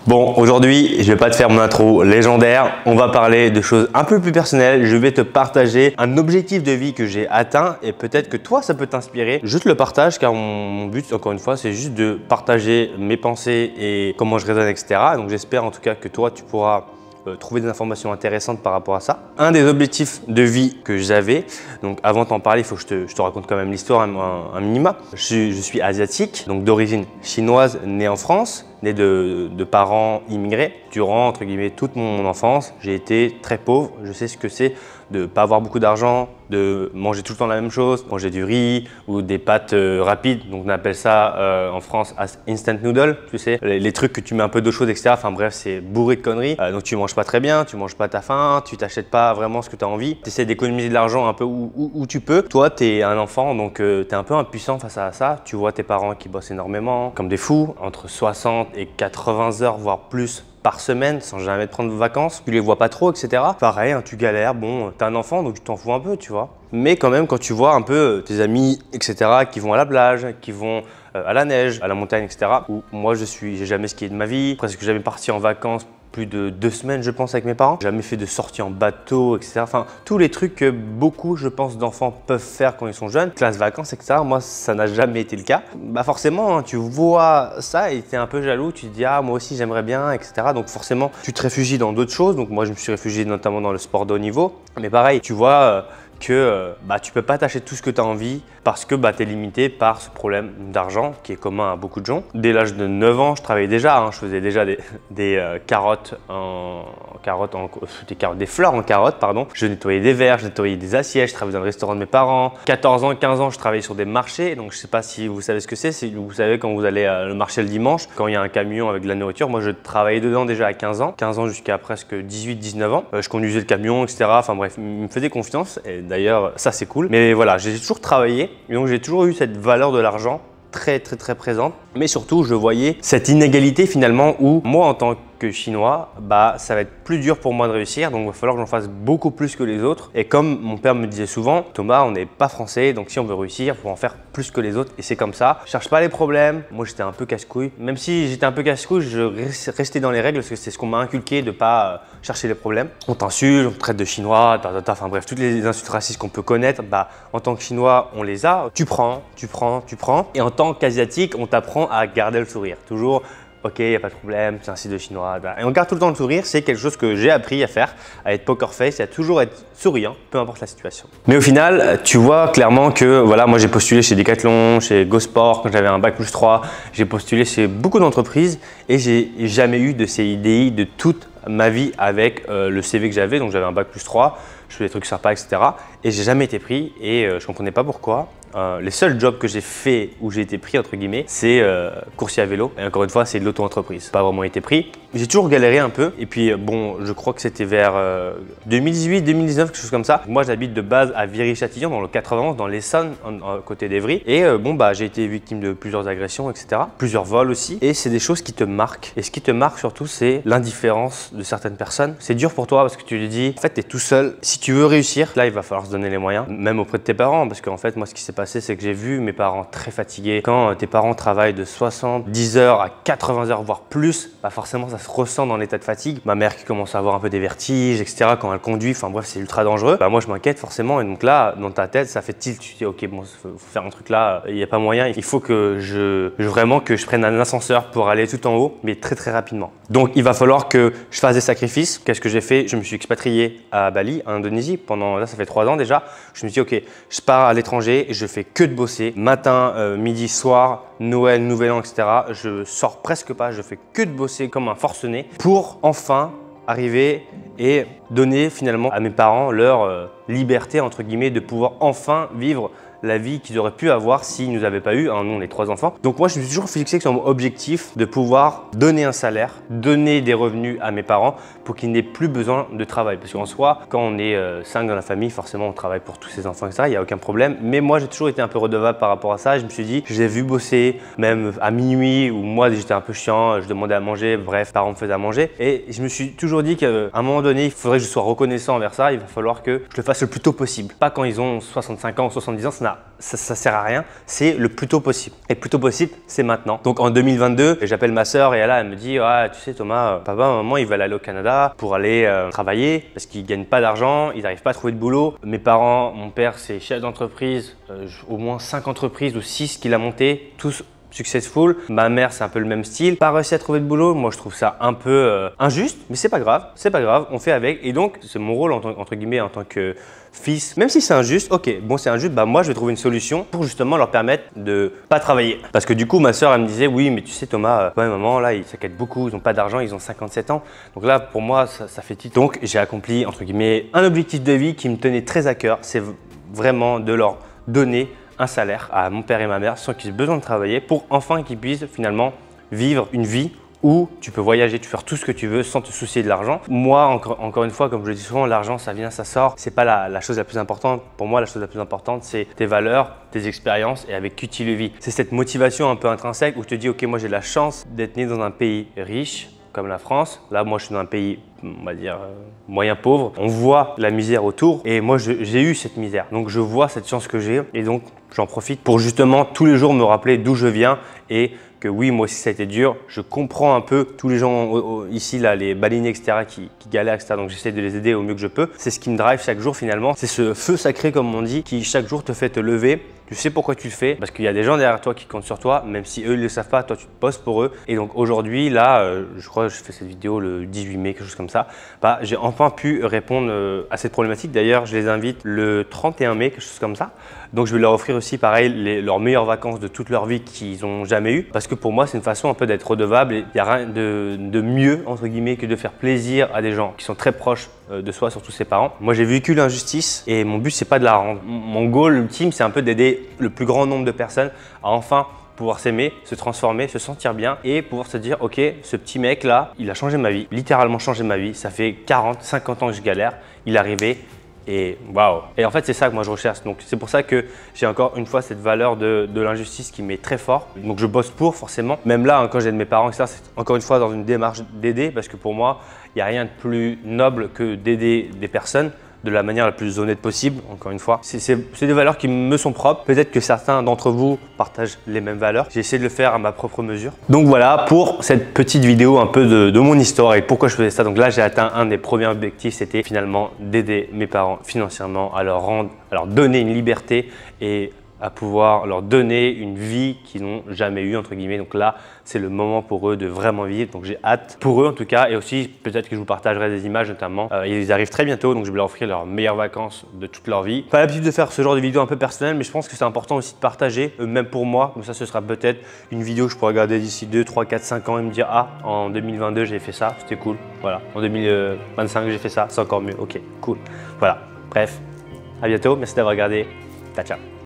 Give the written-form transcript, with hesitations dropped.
Bon, aujourd'hui, je vais pas te faire mon intro légendaire. On va parler de choses un peu plus personnelles. Je vais te partager un objectif de vie que j'ai atteint et peut-être que toi, ça peut t'inspirer. Je te le partage car mon but, encore une fois, c'est juste de partager mes pensées et comment je raisonne, etc. Donc, j'espère en tout cas que toi, tu pourras trouver des informations intéressantes par rapport à ça. Un des objectifs de vie que j'avais, donc avant de t'en parler, il faut que je te raconte quand même l'histoire un minima. Je suis asiatique, donc d'origine chinoise, né en France, né de parents immigrés. Durant, entre guillemets, toute mon enfance, j'ai été très pauvre. Je sais ce que c'est de ne pas avoir beaucoup d'argent, de manger tout le temps la même chose, manger du riz ou des pâtes rapides. Donc on appelle ça en France instant noodle, tu sais, les trucs que tu mets un peu d'eau chaude, etc. Enfin bref, c'est bourré de conneries. Donc tu manges pas très bien, tu manges pas ta faim, tu t'achètes pas vraiment ce que tu as envie. Tu essaies d'économiser de l'argent un peu où tu peux. Toi, tu es un enfant, donc tu es un peu impuissant face à ça. Tu vois tes parents qui bossent énormément, comme des fous, entre 60 et 80 heures, voire plus par semaine sans jamais te prendre de vacances, tu les vois pas trop, etc. Pareil, hein, tu galères, bon, t'es un enfant donc tu t'en fous un peu, tu vois. Mais quand même, quand tu vois un peu tes amis, etc., qui vont à la plage, qui vont à la neige, à la montagne, etc., où moi j'ai jamais skié de ma vie, presque jamais parti en vacances plus de 2 semaines, je pense, avec mes parents. Jamais fait de sortie en bateau, etc. Enfin, tous les trucs que beaucoup, je pense, d'enfants peuvent faire quand ils sont jeunes. Classe vacances, etc. Moi, ça n'a jamais été le cas. Bah forcément, hein, tu vois ça et tu es un peu jaloux. Tu te dis, ah, moi aussi, j'aimerais bien, etc. Donc forcément, tu te réfugies dans d'autres choses. Donc moi, je me suis réfugié notamment dans le sport de haut niveau. Mais pareil, tu vois que tu peux pas t'acheter tout ce que tu as envie parce que tu es limité par ce problème d'argent qui est commun à beaucoup de gens. Dès l'âge de 9 ans, je travaillais déjà, hein, je faisais déjà des carottes des fleurs en carottes, pardon. Je nettoyais des verres, je nettoyais des assiettes, je travaillais dans le restaurant de mes parents. 14 ans, 15 ans, je travaillais sur des marchés. Donc je sais pas si vous savez ce que c'est. Vous savez quand vous allez le marché le dimanche, quand il y a un camion avec de la nourriture, moi je travaillais dedans déjà à 15 ans. 15 ans jusqu'à presque 18-19 ans. Je conduisais le camion, etc. Enfin bref, il me faisait confiance. Et d'ailleurs, ça c'est cool. Mais voilà, j'ai toujours travaillé et donc j'ai toujours eu cette valeur de l'argent très présente. Mais surtout, je voyais cette inégalité finalement où moi en tant que chinois, ça va être plus dur pour moi de réussir, donc il va falloir que j'en fasse beaucoup plus que les autres. Et comme mon père me disait souvent, Thomas, on n'est pas français, donc si on veut réussir, il faut en faire plus que les autres. Et c'est comme ça. Je cherche pas les problèmes. Moi, j'étais un peu casse-couille. Même si j'étais un peu casse-couille, je restais dans les règles parce que c'est ce qu'on m'a inculqué de pas chercher les problèmes. On t'insulte, on te traite de chinois, enfin bref, toutes les insultes racistes qu'on peut connaître, en tant que chinois, on les a. Tu prends. Et en tant qu'asiatique, on t'apprend à garder le sourire. Toujours. Ok, il n'y a pas de problème, c'est un site de chinois. Et on garde tout le temps le sourire, c'est quelque chose que j'ai appris à faire, à être poker face et à toujours être souriant, peu importe la situation. Mais au final, tu vois clairement que voilà, moi j'ai postulé chez Decathlon, chez GoSport, quand j'avais un bac+3, j'ai postulé chez beaucoup d'entreprises et j'ai jamais eu de CDI de toute ma vie avec le CV que j'avais. Donc j'avais un bac+3, je faisais des trucs sympas, etc. Et j'ai jamais été pris et je comprenais pas pourquoi. Les seuls jobs que j'ai fait où j'ai été pris entre guillemets, c'est coursier à vélo. Et encore une fois, c'est de l'auto-entreprise. Pas vraiment été pris. J'ai toujours galéré un peu. Et puis bon, je crois que c'était vers 2018-2019, quelque chose comme ça. Moi, j'habite de base à Viry-Châtillon, dans le 91, dans l'Essonne, côté d'Evry. Et j'ai été victime de plusieurs agressions, etc. Plusieurs vols aussi. Et c'est des choses qui te marquent. Et ce qui te marque surtout, c'est l'indifférence de certaines personnes. C'est dur pour toi parce que tu lui dis, en fait, tu es tout seul. Si tu veux réussir, là, il va falloir se donner les moyens, même auprès de tes parents. Parce qu'en fait, moi, ce qui s'est passé, c'est que j'ai vu mes parents très fatigués. Quand tes parents travaillent de 70 heures à 80 heures, voire plus, forcément, ça se ressent dans l'état de fatigue. Ma mère qui commence à avoir un peu des vertiges, etc. quand elle conduit, enfin bref, c'est ultra dangereux. Moi, je m'inquiète forcément. Et donc là, dans ta tête, ça fait tilt. Tu te dis, ok, bon, faut faire un truc là, il n'y a pas moyen. Il faut que vraiment que je prenne un ascenseur pour aller tout en haut, mais très rapidement. Donc, il va falloir que je fasse des sacrifices. Qu'est-ce que j'ai fait? Je me suis expatrié à Bali, en Indonésie, là, ça fait 3 ans déjà. Je me suis dit, ok, je pars à l'étranger et je fais que de bosser. Matin, midi, soir, Noël, Nouvel An, etc. Je sors presque pas, je fais que de bosser comme un forcené pour enfin arriver et donner finalement à mes parents leur liberté, entre guillemets, de pouvoir enfin vivre la vie qu'ils auraient pu avoir s'ils ne nous avaient pas eu, hein, nous on est 3 enfants. Donc moi je me suis toujours fixé comme objectif de pouvoir donner un salaire, donner des revenus à mes parents pour qu'ils n'aient plus besoin de travail. Parce qu'en soi, quand on est 5 dans la famille, forcément on travaille pour tous ces enfants, etc. Il n'y a aucun problème. Mais moi j'ai toujours été un peu redevable par rapport à ça. Je me suis dit, j'ai vu bosser même à minuit où moi j'étais un peu chiant, je demandais à manger, bref, mes parents me faisaient à manger. Et je me suis toujours dit qu'à un moment donné, il faudrait que je sois reconnaissant envers ça. Il va falloir que je le fasse le plus tôt possible. Pas quand ils ont 65 ans ou 70 ans, ça n'a ça sert à rien, c'est le plus tôt possible. Et le plus tôt possible, c'est maintenant. Donc en 2022, j'appelle ma sœur et là, elle me dit ah, tu sais Thomas, papa, maman, ils veulent aller au Canada pour aller travailler parce qu'ils gagnent pas d'argent, ils n'arrivent pas à trouver de boulot. Mes parents, mon père, c'est chef d'entreprise, au moins 5 entreprises ou 6 qu'il a montées, tous successful. Ma mère, c'est un peu le même style. Pas réussi à trouver de boulot. Moi, je trouve ça un peu injuste, mais c'est pas grave. C'est pas grave. On fait avec. Et donc, c'est mon rôle entre guillemets en tant que fils. Même si c'est injuste, ok, bon, c'est injuste. Bah, moi, je vais trouver une solution pour justement leur permettre de pas travailler. Parce que du coup, ma soeur, elle me disait, oui, mais tu sais, Thomas, ouais, maman, là, ils s'inquiètent beaucoup. Ils n'ont pas d'argent. Ils ont 57 ans. Donc là, pour moi, ça fait titre. Donc, j'ai accompli entre guillemets un objectif de vie qui me tenait très à cœur. C'est vraiment de leur donner un salaire à mon père et ma mère sans qu'ils aient besoin de travailler pour enfin qu'ils puissent finalement vivre une vie où tu peux voyager, tu peux faire tout ce que tu veux sans te soucier de l'argent. Moi, encore une fois, comme je le dis souvent, l'argent, ça vient, ça sort. C'est pas la chose la plus importante. Pour moi, la chose la plus importante, c'est tes valeurs, tes expériences et avec qui tu le vis. C'est cette motivation un peu intrinsèque où tu te dis, ok, moi j'ai la chance d'être né dans un pays riche comme la France. Là, moi, je suis dans un pays, on va dire, moyen pauvre. On voit la misère autour et moi, j'ai eu cette misère. Donc, je vois cette chance que j'ai et donc, j'en profite pour justement tous les jours me rappeler d'où je viens et que oui, moi aussi, ça a été dur. Je comprends un peu tous les gens ici, là, les baleiniers, etc., qui galèrent, etc. Donc, j'essaie de les aider au mieux que je peux. C'est ce qui me drive chaque jour finalement. C'est ce feu sacré, comme on dit, qui chaque jour te fait te lever. Tu sais pourquoi tu le fais parce qu'il y a des gens derrière toi qui comptent sur toi, même si eux ils ne le savent pas, toi tu te poses pour eux. Et donc aujourd'hui, là, je crois que je fais cette vidéo le 18 mai, quelque chose comme ça, bah, j'ai enfin pu répondre à cette problématique. D'ailleurs, je les invite le 31 mai, quelque chose comme ça. Donc je vais leur offrir aussi pareil leurs meilleures vacances de toute leur vie qu'ils n'ont jamais eu. Parce que pour moi, c'est une façon un peu d'être redevable. Il n'y a rien de mieux, entre guillemets, que de faire plaisir à des gens qui sont très proches de soi, surtout ses parents. Moi, j'ai vécu l'injustice et mon but, c'est pas de la rendre. Mon goal ultime, c'est un peu d'aider le plus grand nombre de personnes à enfin pouvoir s'aimer, se transformer, se sentir bien et pouvoir se dire ok, ce petit mec là, il a changé ma vie, littéralement changé ma vie. Ça fait 40, 50 ans que je galère, il est arrivé et waouh. Et en fait, c'est ça que moi je recherche. Donc c'est pour ça que j'ai encore une fois cette valeur de l'injustice qui m'est très fort. Donc je bosse pour forcément. Même là, quand j'aide mes parents, etc., c'est encore une fois dans une démarche d'aider parce que pour moi, il n'y a rien de plus noble que d'aider des personnes de la manière la plus honnête possible, encore une fois. C'est des valeurs qui me sont propres. Peut-être que certains d'entre vous partagent les mêmes valeurs. J'ai essayé de le faire à ma propre mesure. Donc voilà pour cette petite vidéo un peu de mon histoire et pourquoi je faisais ça. Donc là, j'ai atteint un des premiers objectifs, c'était finalement d'aider mes parents financièrement à leur donner une liberté et à pouvoir leur donner une vie qu'ils n'ont jamais eue, entre guillemets. Donc là, c'est le moment pour eux de vraiment vivre. Donc j'ai hâte pour eux en tout cas. Et aussi, peut-être que je vous partagerai des images notamment. Ils arrivent très bientôt, donc je vais leur offrir leurs meilleures vacances de toute leur vie. Pas l'habitude de faire ce genre de vidéo un peu personnelle, mais je pense que c'est important aussi de partager, même pour moi. Donc ça, ce sera peut-être une vidéo que je pourrai regarder d'ici 2, 3, 4, 5 ans et me dire ah, en 2022, j'ai fait ça, c'était cool. Voilà, en 2025, j'ai fait ça, c'est encore mieux. Ok, cool. Voilà, bref, à bientôt. Merci d'avoir regardé. Ciao, ciao.